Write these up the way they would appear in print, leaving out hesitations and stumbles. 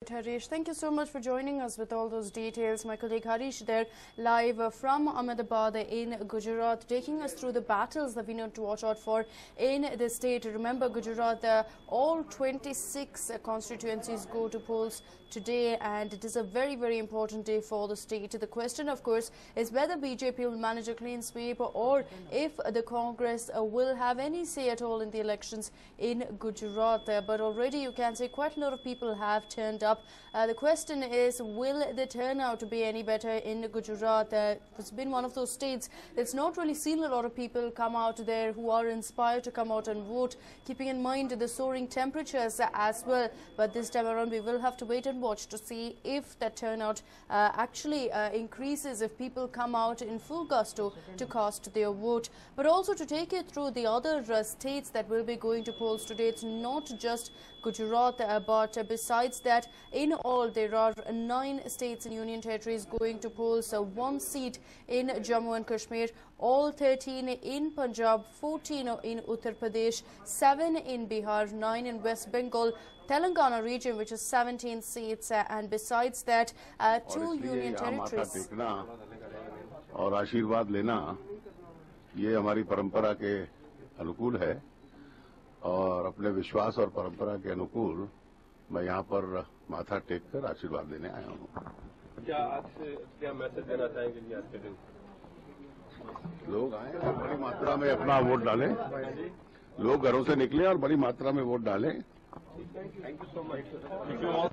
Harish, thank you so much for joining us with all those details. My colleague Harish there live from Ahmedabad in Gujarat, taking us through the battles that we need to watch out for in the state. Remember, Gujarat, all 26 constituencies go to polls today, and it is a very, very important day for the state. The question, of course, is whether BJP will manage a clean sweep or if the Congress will have any say at all in the elections in Gujarat. But already you can say quite a lot of people have turned up. The question is, will the turnout be any better in Gujarat? It's been one of those states that's not really seen a lot of people come out there who are inspired to come out and vote, keeping in mind the soaring temperatures as well. But this time around, we will have to wait and watch to see if that turnout actually increases, if people come out in full gusto to cast their vote. But also to take you through the other states that will be going to polls today, it's not just Gujarat, but besides that, in all, there are 9 states and union territories going to polls, 1 seat in Jammu and Kashmir, all 13 in Punjab, 14 in Uttar Pradesh, 7 in Bihar, 9 in West Bengal, Telangana region, which is 17 seats, and besides that, 2 union territories. और आशीर्वाद लेना ये हमारी परंपरा के अनुकूल है, और अपने विश्वास और परंपरा के अनुकूल मैं यहाँ पर माथा टेक कर आशीर्वाद लेने आया हूँ। क्या आज से क्या मैसेज देना चाहेंगे कि आज के दिन लोग आए और बड़ी मात्रा में अपना वोट डालें, लोग घरों से निकले और बड़ी मात्रा में वोट डालें। Thank you so much.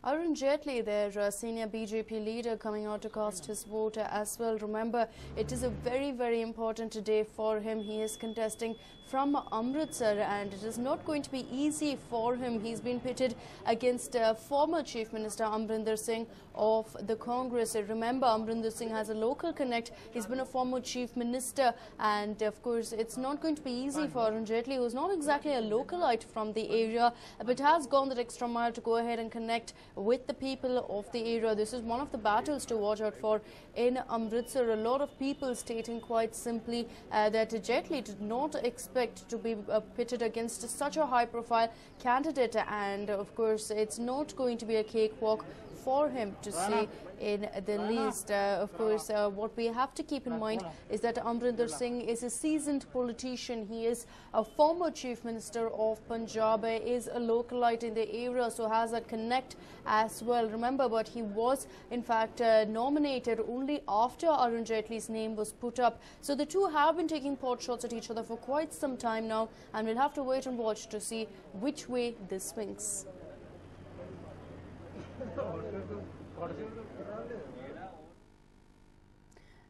Arun Jaitley, their senior BJP leader, coming out to cast his vote as well. Remember, it is a very, very important day for him. He is contesting from Amritsar, and it is not going to be easy for him. He's been pitted against former Chief Minister Amrinder Singh of the Congress. Remember, Amrinder Singh has a local connect. He's been a former Chief Minister, and of course, it's not going to be easy for Arun Jaitley, who's not exactly a localite from the area, but has gone that extra mile to go ahead and connect with the people of the area. This is one of the battles to watch out for in Amritsar. A lot of people stating quite simply that Jaitley did not expect to be pitted against such a high-profile candidate, and of course it's not going to be a cakewalk for him, to say in the least. Of course, what we have to keep in mind is that Amrinder Singh is a seasoned politician. He is a former Chief Minister of Punjab, is a localite in the area, so has a connect as well. Remember, but he was in fact nominated only after Arun Jaitley's name was put up. So the two have been taking pot shots at each other for quite some time now, and we'll have to wait and watch to see which way this swings.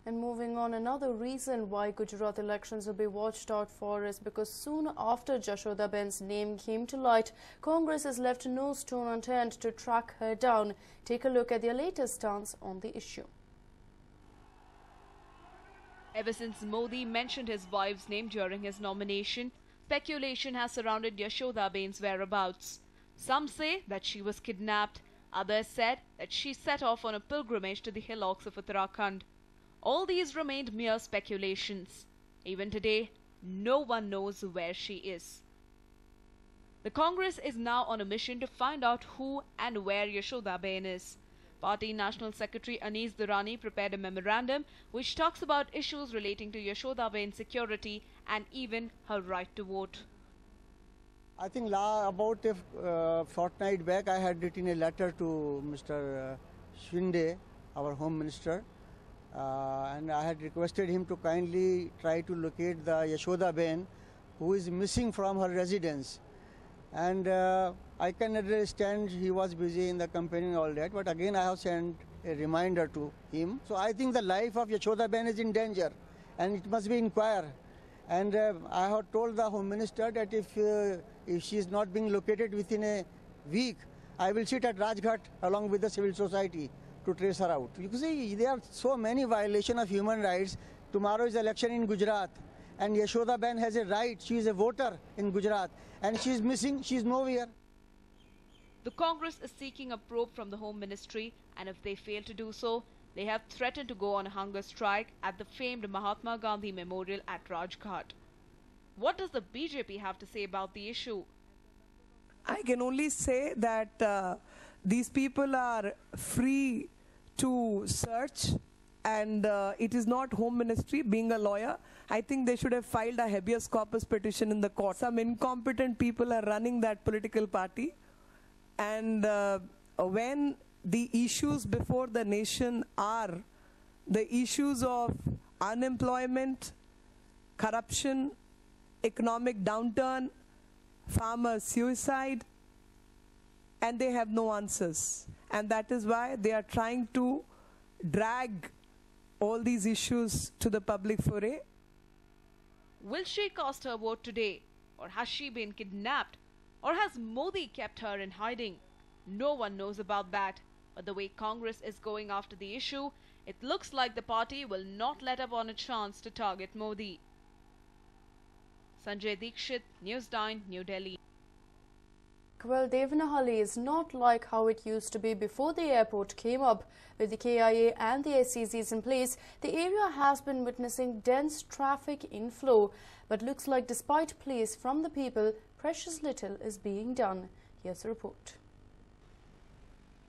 And moving on, another reason why Gujarat elections will be watched out for is because soon after Jashodaben's name came to light, Congress has left no stone unturned to track her down. Take a look at their latest stance on the issue. Ever since Modi mentioned his wife's name during his nomination, speculation has surrounded Yashodaben's whereabouts. Some say that she was kidnapped. Others said that she set off on a pilgrimage to the hillocks of Uttarakhand. All these remained mere speculations. Even today, no one knows where she is. The Congress is now on a mission to find out who and where Yashodaben is. Party National Secretary Anees Durrani prepared a memorandum which talks about issues relating to Yashodaben's security and even her right to vote. I think about a fortnight back, I had written a letter to Mr. Shinde, our Home Minister, and I had requested him to kindly try to locate the Yashodaben, who is missing from her residence. And I can understand he was busy in the campaign and all that, but again I have sent a reminder to him. So I think the life of Yashodaben is in danger, and it must be inquired. And I have told the Home Minister that if she is not being located within a week, I will sit at Rajghat along with the civil society to trace her out. You see, there are so many violations of human rights. Tomorrow is election in Gujarat, and Yashodaben has a right. She is a voter in Gujarat, and she is missing. She is nowhere. The Congress is seeking a probe from the Home Ministry, and if they fail to do so, they have threatened to go on a hunger strike at the famed Mahatma Gandhi Memorial at Rajghat. What does the BJP have to say about the issue? I can only say that these people are free to search, and it is not Home Ministry. Being a lawyer, I think they should have filed a habeas corpus petition in the court. Some incompetent people are running that political party, and when the issues before the nation are the issues of unemployment, corruption, economic downturn, farmer suicide, and they have no answers. And that is why they are trying to drag all these issues to the public foray. Will she cast her vote today? Or has she been kidnapped? Or has Modi kept her in hiding? No one knows about that. But the way Congress is going after the issue, it looks like the party will not let up on a chance to target Modi. Sanjay Dikshit, News9, New Delhi. Well, Devanahalli is not like how it used to be before the airport came up. With the KIA and the SCZs in place, the area has been witnessing dense traffic inflow. But looks like despite pleas from the people, precious little is being done. Here's the report.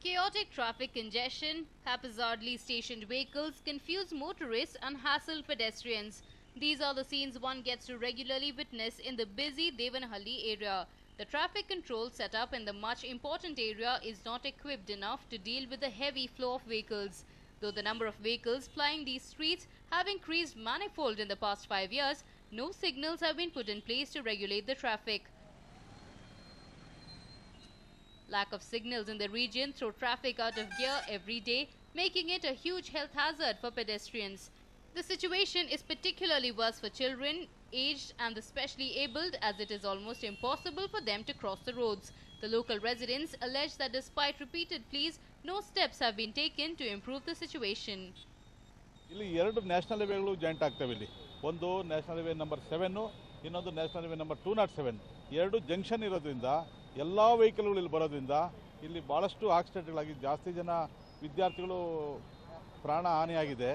Chaotic traffic congestion, haphazardly stationed vehicles confuse motorists and hassle pedestrians. These are the scenes one gets to regularly witness in the busy Devanahalli area. The traffic control set up in the much important area is not equipped enough to deal with the heavy flow of vehicles. Though the number of vehicles plying these streets have increased manifold in the past 5 years, no signals have been put in place to regulate the traffic. Lack of signals in the region throw traffic out of gear every day, making it a huge health hazard for pedestrians. The situation is particularly worse for children, aged and the specially abled, as it is almost impossible for them to cross the roads. The local residents allege that despite repeated pleas, no steps have been taken to improve the situation. ಇಲ್ಲಿ ಎರಡು national ಹೈವೇಗಳು joint ಆಗ್ತವೆ. ಇಲ್ಲಿ ಒಂದು national highway number 7, ಇನ್ನೊಂದು national highway number 207. ಎರಡು junction ಇರೋದ್ರಿಂದ ಎಲ್ಲ ವೆಹಿಕಲ್ಗಳು ಇಲ್ಲಿ ಬರೋದ್ರಿಂದ ಇಲ್ಲಿ ಭಾಳಷ್ಟು ಆಕ್ಸಿಡೆಂಟ್ಗಳಾಗಿ ಜಾಸ್ತಿ ಜನ ವಿದ್ಯಾರ್ಥಿಗಳು ಪ್ರಾಣ ಹಾನಿಯಾಗಿದೆ.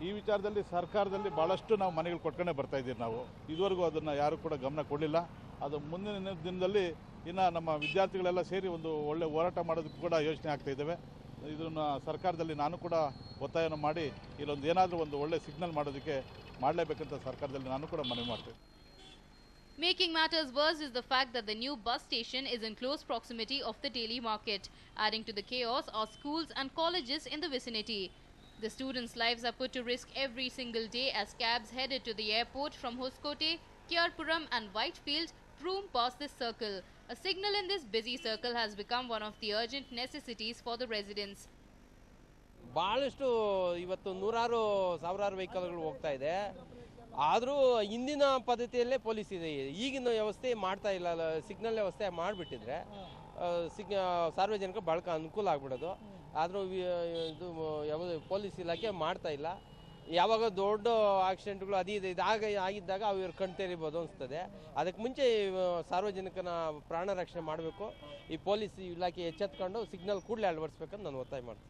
ಈ ವಿಚಾರದಲ್ಲಿ ಸರ್ಕಾರದಲ್ಲಿ ಭಾಳಷ್ಟು ನಾವು ಮನೆಗಳು ಕೊಟ್ಕೊಂಡೇ ಬರ್ತಾ ಇದ್ದೀವಿ. ನಾವು ಇದುವರೆಗೂ ಅದನ್ನು ಯಾರು ಕೂಡ ಗಮನ ಕೊಡಲಿಲ್ಲ. ಅದು ಮುಂದಿನ ದಿನದಲ್ಲಿ ಇನ್ನು ನಮ್ಮ ವಿದ್ಯಾರ್ಥಿಗಳೆಲ್ಲ ಸೇರಿ ಒಂದು ಒಳ್ಳೆ ಹೋರಾಟ ಮಾಡೋದಕ್ಕೆ ಕೂಡ ಯೋಚನೆ ಆಗ್ತಾ ಇದ್ದೇವೆ. ಇದನ್ನು ಸರ್ಕಾರದಲ್ಲಿ ನಾನು ಕೂಡ ಒತ್ತಾಯವನ್ನು ಮಾಡಿ ಇಲ್ಲೊಂದು ಏನಾದರೂ ಒಂದು ಒಳ್ಳೆ ಸಿಗ್ನಲ್ ಮಾಡೋದಕ್ಕೆ ಮಾಡಲೇಬೇಕಂತ ಸರ್ಕಾರದಲ್ಲಿ ನಾನು ಕೂಡ ಮನವಿ ಮಾಡ್ತೇನೆ. Making matters worse is the fact that the new bus station is in close proximity of the daily market. Adding to the chaos are schools and colleges in the vicinity. The students' lives are put to risk every single day as cabs headed to the airport from Hoskote, Kyarpuram and Whitefield vroom past this circle. A signal in this busy circle has become one of the urgent necessities for the residents. ಭಾಳಷ್ಟು ಇವತ್ತು ನೂರಾರು ಸಾವಿರಾರು ವೆಹಿಕಲ್ಗಳು ಹೋಗ್ತಾ ಇದೆ. ಆದರೂ ಇಂದಿನ ಪದ್ಧತಿಯಲ್ಲೇ police ಇದೆ. ಈಗಿನ ವ್ಯವಸ್ಥೆ ಮಾಡ್ತಾ ಇಲ್ಲ. ಸಿಗ್ನಲ್ ವ್ಯವಸ್ಥೆ ಮಾಡಿಬಿಟ್ಟಿದ್ರೆ ಸಾರ್ವಜನಿಕ ಬಳಕ ಅನುಕೂಲ ಆಗ್ಬಿಡೋದು. ಆದರೂ ಇದು ಯಾವುದು ಪೊಲೀಸ್ ಇಲಾಖೆ ಮಾಡ್ತಾ ಇಲ್ಲ. ಯಾವಾಗ ದೊಡ್ಡ ಆಕ್ಸಿಡೆಂಟ್ಗಳು ಆಗಿದ್ದಾಗ ಅವ್ರು ಕಣ್ತೆರಿಬೋದು ಅನಿಸ್ತದೆ. ಅದಕ್ಕೆ ಮುಂಚೆ ಸಾರ್ವಜನಿಕನ ಪ್ರಾಣ ರಕ್ಷಣೆ ಮಾಡಬೇಕು. ಈ ಪೊಲೀಸ್ ಇಲಾಖೆ ಎಚ್ಚೆತ್ಕೊಂಡು ಸಿಗ್ನಲ್ ಕೂಡಲೇ ಅಳವಡಿಸಬೇಕಂತ ನಾನು ಒತ್ತಾಯ ಮಾಡ್ತೀನಿ.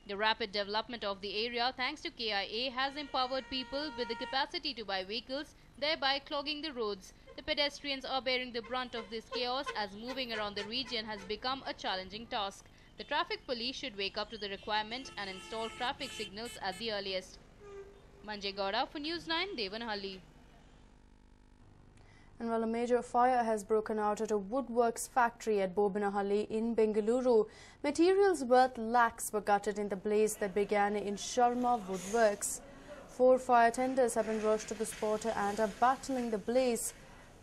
The rapid development of the area, thanks to KIA, has empowered people with the capacity to buy vehicles, thereby clogging the roads. The pedestrians are bearing the brunt of this chaos as moving around the region has become a challenging task. The traffic police should wake up to the requirement and install traffic signals at the earliest. Manjay Gowda for News9, Devanahalli. And while a major fire has broken out at a woodworks factory at Bobanahalli in Bengaluru, materials worth lakhs were gutted in the blaze that began in Sharma Woodworks. 4 fire tenders have been rushed to the spot and are battling the blaze.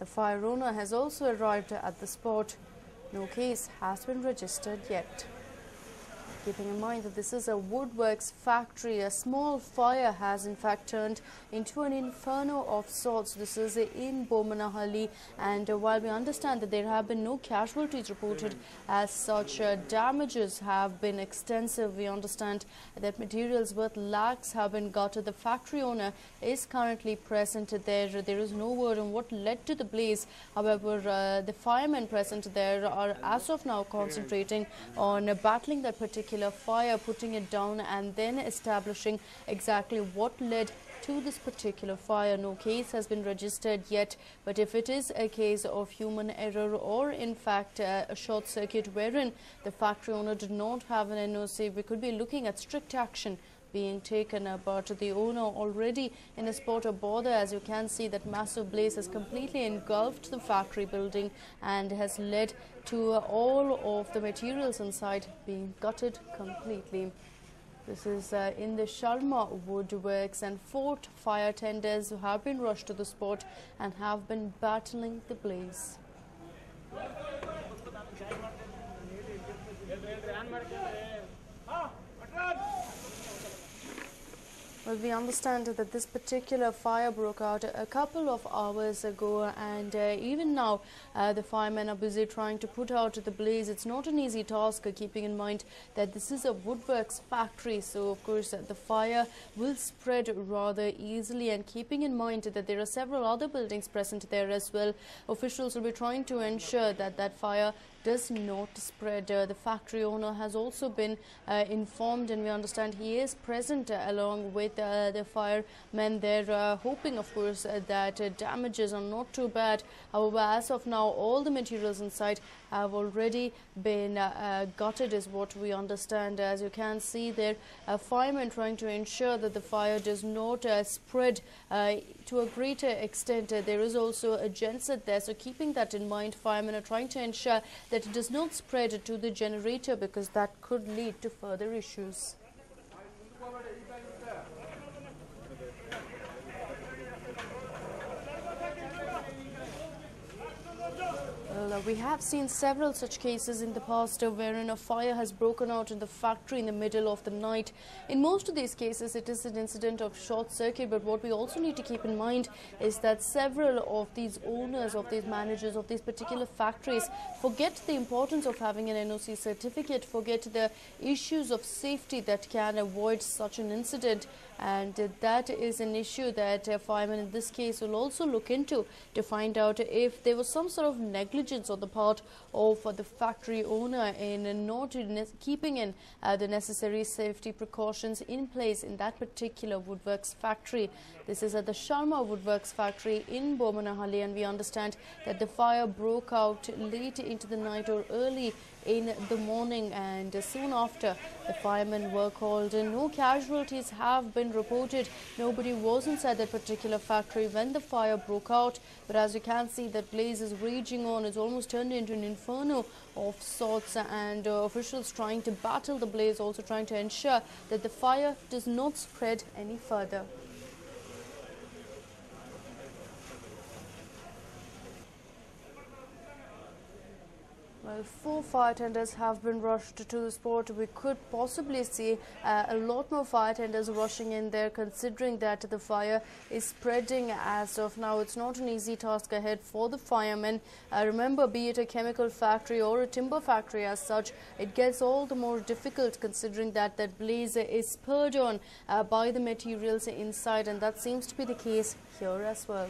The fire owner has also arrived at the spot. No case has been registered yet. Keeping in mind that this is a woodworks factory, a small fire has in fact turned into an inferno of sorts. This is in Bomanahalli, and while we understand that there have been no casualties reported as such, damages have been extensive. We understand that materials worth lakhs have been gutted. The factory owner is currently present there. There is no word on what led to the blaze. However, the firemen present there are as of now concentrating on battling that particular fire, putting it down and then establishing exactly what led to this particular fire. No case has been registered yet, but if it is a case of human error or in fact a short circuit wherein the factory owner did not have an NOC, we could be looking at strict action being taken, but the owner already in a spot of bother. As you can see, that massive blaze has completely engulfed the factory building and has led to all of the materials inside being gutted completely. This is in the Sharma Woodworks, and 4 fire tenders who have been rushed to the spot and have been battling the blaze. Well, we understand that this particular fire broke out a couple of hours ago, and even now the firemen are busy trying to put out the blaze. It's not an easy task, keeping in mind that this is a woodworks factory, so of course the fire will spread rather easily, and keeping in mind that there are several other buildings present there as well, officials will be trying to ensure that that fire does not spread. The factory owner has also been informed, and we understand he is present along with the firemen there, hoping of course that damages are not too bad. However, as of now, all the materials inside have already been gutted is what we understand. As you can see there, firemen trying to ensure that the fire does not spread to a greater extent. There is also a genset there, so keeping that in mind, firemen are trying to ensure that it does not spread to the generator, because that could lead to further issues. Well, we have seen several such cases in the past wherein a fire has broken out in the factory in the middle of the night. In most of these cases, it is an incident of short circuit, but what we also need to keep in mind is that several of these owners, of these managers of these particular factories forget the importance of having an NOC certificate, forget the issues of safety that can avoid such an incident. And that is an issue that firemen in this case will also look into to find out if there was some sort of negligence on the part of the factory owner in not keeping in the necessary safety precautions in place in that particular woodworks factory. This is at the Sharma Woodworks factory in Bomanahalli, and we understand that the fire broke out late into the night or early in the morning, and soon after the firemen were called in. No casualties have been reported. Nobody was inside that particular factory when the fire broke out, but as you can see, that blaze is raging on. It's almost turned into an inferno of sorts, and officials trying to battle the blaze, also trying to ensure that the fire does not spread any further. Well, 4 fire tenders have been rushed to the spot. We could possibly see a lot more fire tenders rushing in there, considering that the fire is spreading as of now. It's not an easy task ahead for the firemen. Remember, be it a chemical factory or a timber factory as such, it gets all the more difficult considering that that blaze is spurred on by the materials inside, and that seems to be the case here as well.